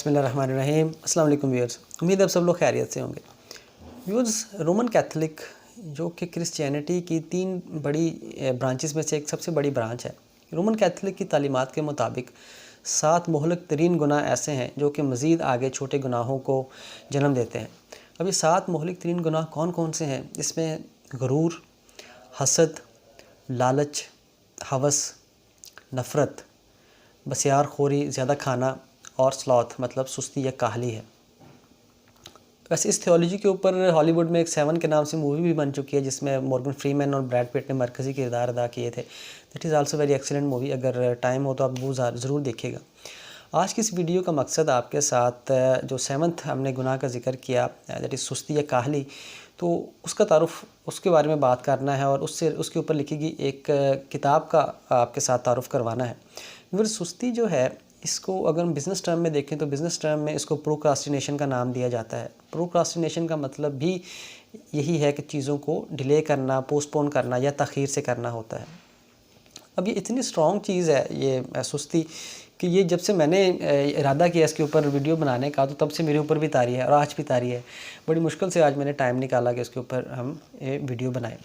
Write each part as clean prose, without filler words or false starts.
बिस्मिल्लाहिर्रहमानिर्रहीम। अस्सलाम वालेकुम व्यूअर्स, उम्मीद है आप सब लोग खैरियत से होंगे। व्यूअर्स, रोमन कैथोलिक जो कि क्रिश्चियनिटी की 3 बड़ी ब्रांचेस में से एक सबसे बड़ी ब्रांच है। रोमन कैथोलिक की तालीमात के मुताबिक 7 मुहलक तरीन गुनाह ऐसे हैं जो कि मज़ीद आगे छोटे गुनाहों को जन्म देते हैं। अब ये 7 मुहलक तरीन गुनाह कौन कौन से हैं? इसमें गरूर, हसद, लालच, हवस, नफ़रत, बसियार खोरी, ज़्यादा खाना और स्लॉथ मतलब सुस्ती या काहली है। वैसे इस थियोलॉजी के ऊपर हॉलीवुड में एक 7 के नाम से मूवी भी बन चुकी है जिसमें मॉर्गन फ्रीमैन और ब्रैड पिट ने मरकज़ी किरदार अदा किए थे। That is also very excellent movie. अगर टाइम हो तो आप वो ज़रूर देखिएगा। आज की इस वीडियो का मकसद आपके साथ जो 7th हमने गुनाह का जिक्र किया, दैट इज़ सुस्ती या काहली, तो उसका तारुफ़ उसके बारे में बात करना है और उसके ऊपर लिखी गई एक किताब का आपके साथ तारुफ़ करवाना है। फिर सुस्ती जो है, इसको अगर हम बिज़नेस टर्म में देखें तो बिज़नेस टर्म में इसको प्रोक्रास्टिनेशन का नाम दिया जाता है। प्रोक्रास्टिनेशन का मतलब भी यही है कि चीज़ों को डिले करना, पोस्टपोन करना या तख़ीर से करना होता है। अब ये इतनी स्ट्रॉन्ग चीज़ है ये सुस्ती कि ये जब से मैंने इरादा किया इसके ऊपर वीडियो बनाने का, तो तब से मेरे ऊपर भी तारी है और आज भी तारी है। बड़ी मुश्किल से आज मैंने टाइम निकाला कि इसके ऊपर हम ये वीडियो बनाएं।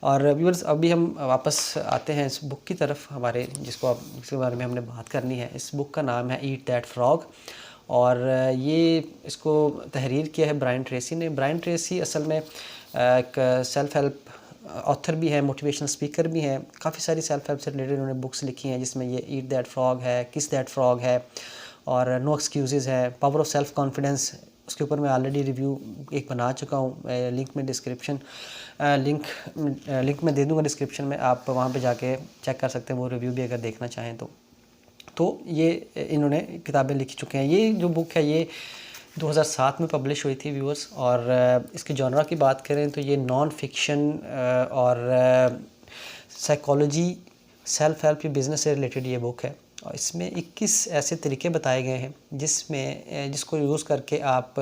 और व्यूअर्स, अभी हम वापस आते हैं इस बुक की तरफ हमारे, जिसके बारे में हमने बात करनी है। इस बुक का नाम है ईट दैट फ्रॉग और ये इसको तहरीर किया है ब्रायन ट्रेसी ने। ब्रायन ट्रेसी असल में एक सेल्फ़ हेल्प ऑथर भी है, मोटिवेशनल स्पीकर भी हैं। काफ़ी सारी सेल्फ़ हेल्प से रिलेटेड उन्होंने बुक्स लिखी हैं जिसमें ये ईट दैट फ्रॉग है, किस दैट फ्रॉग है और नो एक्सक्यूज़ेज़ है, पावर ऑफ सेल्फ़ कॉन्फिडेंस। उसके ऊपर मैं ऑलरेडी रिव्यू एक बना चुका हूँ। लिंक में दे दूँगा डिस्क्रिप्शन में, आप वहाँ पे जाके चेक कर सकते हैं वो रिव्यू भी अगर देखना चाहें तो ये इन्होंने किताबें लिख चुके हैं। ये जो बुक है ये 2007 में पब्लिश हुई थी व्यूअर्स। और इसके जॉनरा की बात करें तो ये नॉन फिक्शन और साइकोलॉजी, सेल्फ हेल्प या बिज़नेस से रिलेटेड ये बुक है। और इसमें 21 ऐसे तरीके बताए गए हैं जिसको यूज़ करके आप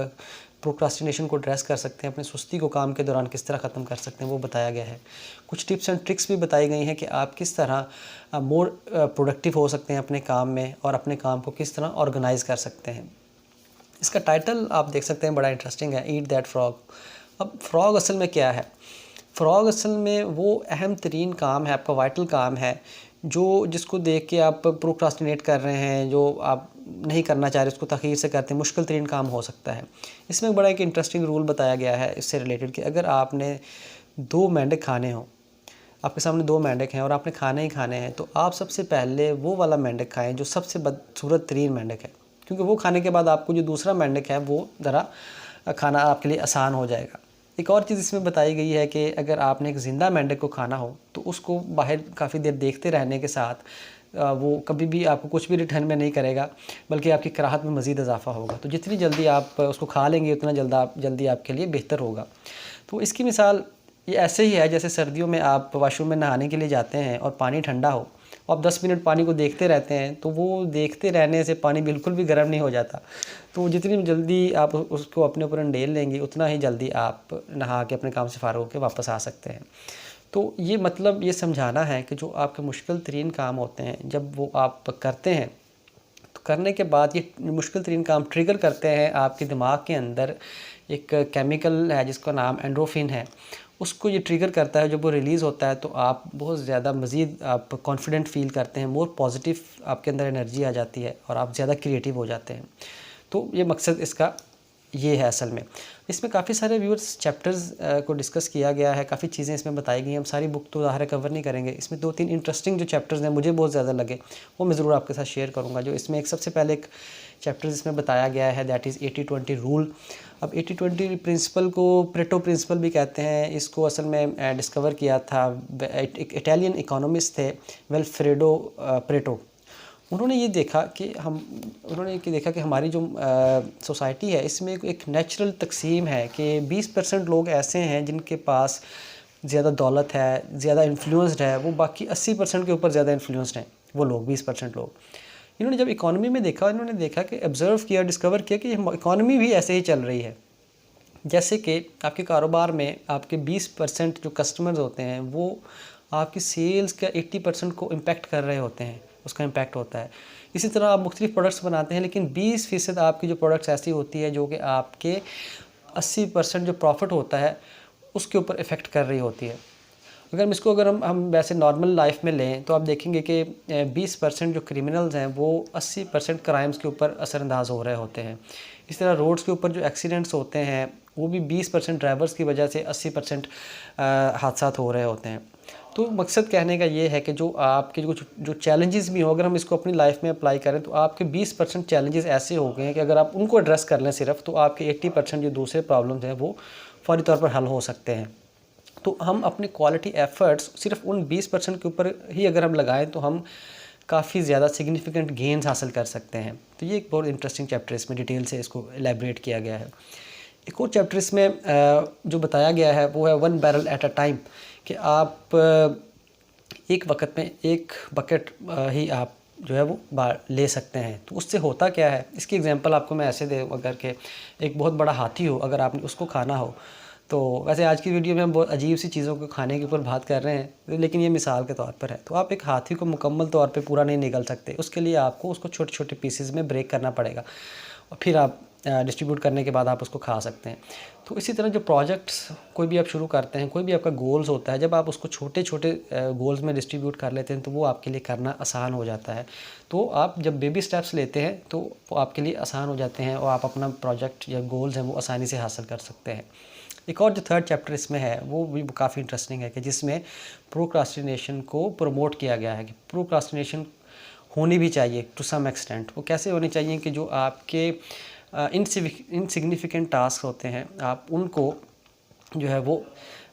प्रोक्रास्टिनेशन को एड्रेस कर सकते हैं, अपनी सुस्ती को काम के दौरान किस तरह ख़त्म कर सकते हैं वो बताया गया है। कुछ टिप्स एंड ट्रिक्स भी बताई गई हैं कि आप किस तरह मोर प्रोडक्टिव हो सकते हैं अपने काम में और अपने काम को किस तरह ऑर्गेनाइज़ कर सकते हैं। इसका टाइटल आप देख सकते हैं, बड़ा इंटरेस्टिंग है, ईट दैट फ्रॉग। अब फ्रॉग असल में क्या है? फ्रॉग असल में वो अहम तरीन काम है, आपका वाइटल काम है जिसको देख के आप प्रोक्रास्टिनेट कर रहे हैं, जो आप नहीं करना चाह रहे उसको तख़ीर से करते हैं, मुश्किल तरीन काम हो सकता है। इसमें बड़ा एक इंटरेस्टिंग रूल बताया गया है इससे रिलेटेड कि अगर आपने 2 मेंढक खाने हों, आपके सामने 2 मेंढक हैं और आपने खाने ही खाने हैं, तो आप सबसे पहले वो वाला मेंढक खाएँ जो सबसे बदसूरत तरीन मेंढक है, क्योंकि वो खाने के बाद आपको जो दूसरा मेंढक है वो ज़रा खाना आपके लिए आसान हो जाएगा। एक और चीज़ इसमें बताई गई है कि अगर आपने एक ज़िंदा मेंढक को खाना हो तो उसको बाहर काफ़ी देर देखते रहने के साथ वो कभी भी आपको कुछ भी रिटर्न में नहीं करेगा, बल्कि आपकी कराहत में मज़ीद इजाफा होगा। तो जितनी जल्दी आप उसको खा लेंगे उतना जल्दी आपके लिए बेहतर होगा। तो इसकी मिसाल ये ऐसे ही है जैसे सर्दियों में आप वॉशरूम में नहाने के लिए जाते हैं और पानी ठंडा हो, आप 10 मिनट पानी को देखते रहते हैं, तो वो देखते रहने से पानी बिल्कुल भी गर्म नहीं हो जाता। तो जितनी जल्दी आप उसको अपने ऊपर अंडेल लेंगे उतना ही जल्दी आप नहा के अपने काम से फ़ारिग होकर वापस आ सकते हैं। तो ये मतलब ये समझाना है कि जो आपके मुश्किल तरीन काम होते हैं, जब वो आप करते हैं तो करने के बाद ये मुश्किल तरीन काम ट्रिगर करते हैं आपके दिमाग के अंदर एक केमिकल है जिसका नाम एंडोर्फिन है। उसको ये ट्रिगर करता है, जब वो रिलीज़ होता है तो आप बहुत ज़्यादा मज़ीद आप कॉन्फिडेंट फ़ील करते हैं, मोर पॉजिटिव आपके अंदर एनर्जी आ जाती है और आप ज़्यादा क्रिएटिव हो जाते हैं। तो ये मकसद इसका ये है असल में। इसमें काफ़ी सारे व्यूअर्स चैप्टर्स को डिस्कस किया गया है, काफ़ी चीज़ें इसमें बताई गई हैं। हम सारी बुक तो ज़ाहिर कवर नहीं करेंगे। इसमें 2-3 इंटरेस्टिंग जो चैप्टर्स हैं मुझे बहुत ज़्यादा लगे, वो मैं ज़रूर आपके साथ शेयर करूँगा। जो इसमें एक सबसे पहले एक चैप्टर इसमें बताया गया है, दैट इज़ 80-20 रूल। अब 80-20 प्रिंसिपल को प्रेटो प्रिंसिपल भी कहते हैं। इसको असल में डिस्कवर किया था एक इटालियन इकोनॉमिस्ट थे, विल्फ्रेडो प्रेटो। उन्होंने ये देखा कि हमारी जो सोसाइटी है इसमें एक नेचुरल तकसीम है कि 20% लोग ऐसे हैं जिनके पास ज़्यादा दौलत है, ज़्यादा इन्फ्लुएंस्ड है, वो बाकी 80% के ऊपर ज़्यादा इन्फ्लुएंस्ड हैं वो लोग, 20% लोग। इन्होंने जब इकॉनमी में देखा, इन्होंने देखा कि ऑब्ज़र्व किया, डिस्कवर किया कि इकॉनमी भी ऐसे ही चल रही है। जैसे कि आपके कारोबार में आपके 20% जो कस्टमर्स होते हैं वो आपकी सेल्स का 80% को इम्पेक्ट कर रहे होते हैं। उसका इम्पैक्ट होता है। इसी तरह आप मुख्तलिफ प्रोडक्ट्स बनाते हैं, लेकिन 20% आपकी जो प्रोडक्ट्स ऐसी होती है जो कि आपके 80% जो प्रॉफिट होता है उसके ऊपर इफ़ेक्ट कर रही होती है। अगर हम वैसे नॉर्मल लाइफ में लें तो आप देखेंगे कि 20% जो क्रिमिनल्स हैं वो 80% क्राइम्स के ऊपर असरअंदाज हो रहे होते हैं। इस तरह रोड्स के ऊपर जो एक्सीडेंट्स होते हैं वो भी 20% ड्राइवर्स की वजह से 80% हादसात हो रहे होते हैं। तो मकसद कहने का ये है कि जो आपके जो चैलेंजेस भी हो, अगर हम इसको अपनी लाइफ में अप्लाई करें तो आपके 20% चैलेंजेस ऐसे हो गए हैं कि अगर आप उनको एड्रेस कर लें सिर्फ, तो आपके 80% जो दूसरे प्रॉब्लम्स हैं वो फौरी तौर पर हल हो सकते हैं। तो हम अपने क्वालिटी एफ़र्ट्स सिर्फ उन 20% के ऊपर ही अगर हम लगाएं तो हम काफ़ी ज़्यादा सिग्निफिकेंट गेंस हासिल कर सकते हैं। तो ये एक बहुत इंटरेस्टिंग चैप्टर, इसमें डिटेल से इसको एलैबोरेट किया गया है। एक और चैप्टर इसमें जो बताया गया है वो है 1 बैरल एट अ टाइम, कि आप एक वक्त में एक बकेट ही आप जो है वो ले सकते हैं। तो उससे होता क्या है, इसकी एग्जांपल आपको मैं ऐसे दूँ, अगर के एक बहुत बड़ा हाथी हो, अगर आपने उसको खाना हो, तो वैसे आज की वीडियो में हम बहुत अजीब सी चीज़ों को खाने के ऊपर बात कर रहे हैं, लेकिन ये मिसाल के तौर पर है। तो आप एक हाथी को मुकम्मल तौर पे पूरा नहीं निगल सकते, उसके लिए आपको उसको छोटे छोटे पीसेस में ब्रेक करना पड़ेगा और फिर आप डिस्ट्रीब्यूट करने के बाद आप उसको खा सकते हैं। तो इसी तरह जो प्रोजेक्ट्स कोई भी आप शुरू करते हैं, कोई भी आपका गोल्स होता है, जब आप उसको छोटे छोटे गोल्स में डिस्ट्रीब्यूट कर लेते हैं तो वो आपके लिए करना आसान हो जाता है। तो आप जब बेबी स्टेप्स लेते हैं तो वो आपके लिए आसान हो जाते हैं और आप अपना प्रोजेक्ट या गोल्स हैं वो आसानी से हासिल कर सकते हैं। एक और जो थर्ड चैप्टर इसमें है वो भी काफ़ी इंटरेस्टिंग है, कि जिसमें प्रोक्रास्टिनेशन को प्रमोट किया गया है कि प्रोक्रास्टिनेशन होनी भी चाहिए टू सम एक्सटेंट। वो कैसे होनी चाहिए कि जो आपके इनसिग्निफिकेंट टास्क होते हैं आप उनको जो है वो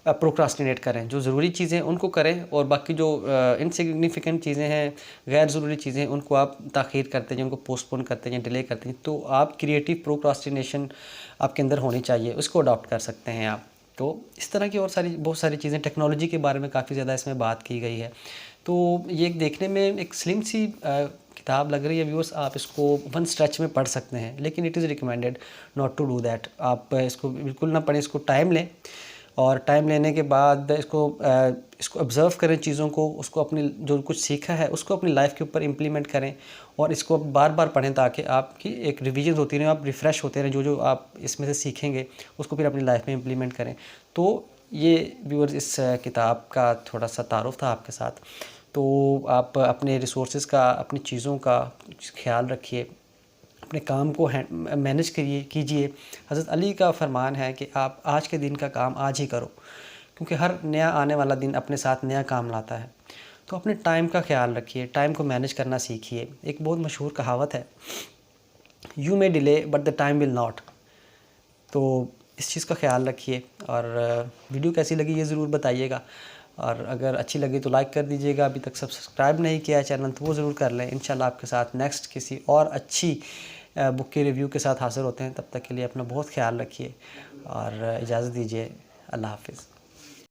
प्रोक्रास्टिनेट करें, जो ज़रूरी चीज़ें उनको करें और बाकी जो इनसिग्निफिकेंट चीज़ें हैं, गैर ज़रूरी चीज़ें, उनको आप ताख़ीर करते हैं, उनको पोस्टपोन करते हैं, डिले करते हैं। तो आप क्रिएटिव प्रोक्रास्टिनेशन आपके अंदर होनी चाहिए, उसको अडॉप्ट कर सकते हैं आप। तो इस तरह की और बहुत सारी चीज़ें, टेक्नोलॉजी के बारे में काफ़ी ज़्यादा इसमें बात की गई है। तो ये देखने में एक स्लिम सी किताब लग रही है व्यूअर्स, आप इसको वन स्ट्रेच में पढ़ सकते हैं, लेकिन it is recommended not to do that. आप इसको बिल्कुल ना पढ़ें, इसको टाइम लें और टाइम लेने के बाद इसको ऑब्ज़र्व करें चीज़ों को, उसको अपनी जो कुछ सीखा है उसको अपनी लाइफ के ऊपर इम्प्लीमेंट करें और इसको बार बार पढ़ें ताकि आपकी एक रिवीजन होती रहे, आप रिफ़्रेश होते रहें, जो आप इसमें से सीखेंगे उसको फिर अपनी लाइफ में इम्प्लीमेंट करें। तो ये व्यूअर्स इस किताब का थोड़ा सा तारुफ था आपके साथ। तो आप अपने रिसोर्सेज़ का, अपनी चीज़ों का ख्याल रखिए, अपने काम को मैनेज कीजिए। हज़रत अली का फरमान है कि आप आज के दिन का काम आज ही करो, क्योंकि हर नया आने वाला दिन अपने साथ नया काम लाता है। तो अपने टाइम का ख्याल रखिए, टाइम को मैनेज करना सीखिए। एक बहुत मशहूर कहावत है, you may delay but the time will not. तो इस चीज़ का ख्याल रखिए और वीडियो कैसी लगी ये ज़रूर बताइएगा, और अगर अच्छी लगी तो लाइक कर दीजिएगा। अभी तक सब्सक्राइब नहीं किया है चैनल तो वो ज़रूर कर लें। इंशाल्लाह आपके साथ नेक्स्ट किसी और अच्छी बुक के रिव्यू के साथ हाज़िर होते हैं। तब तक के लिए अपना बहुत ख्याल रखिए और इजाज़त दीजिए। अल्लाह हाफ़िज़।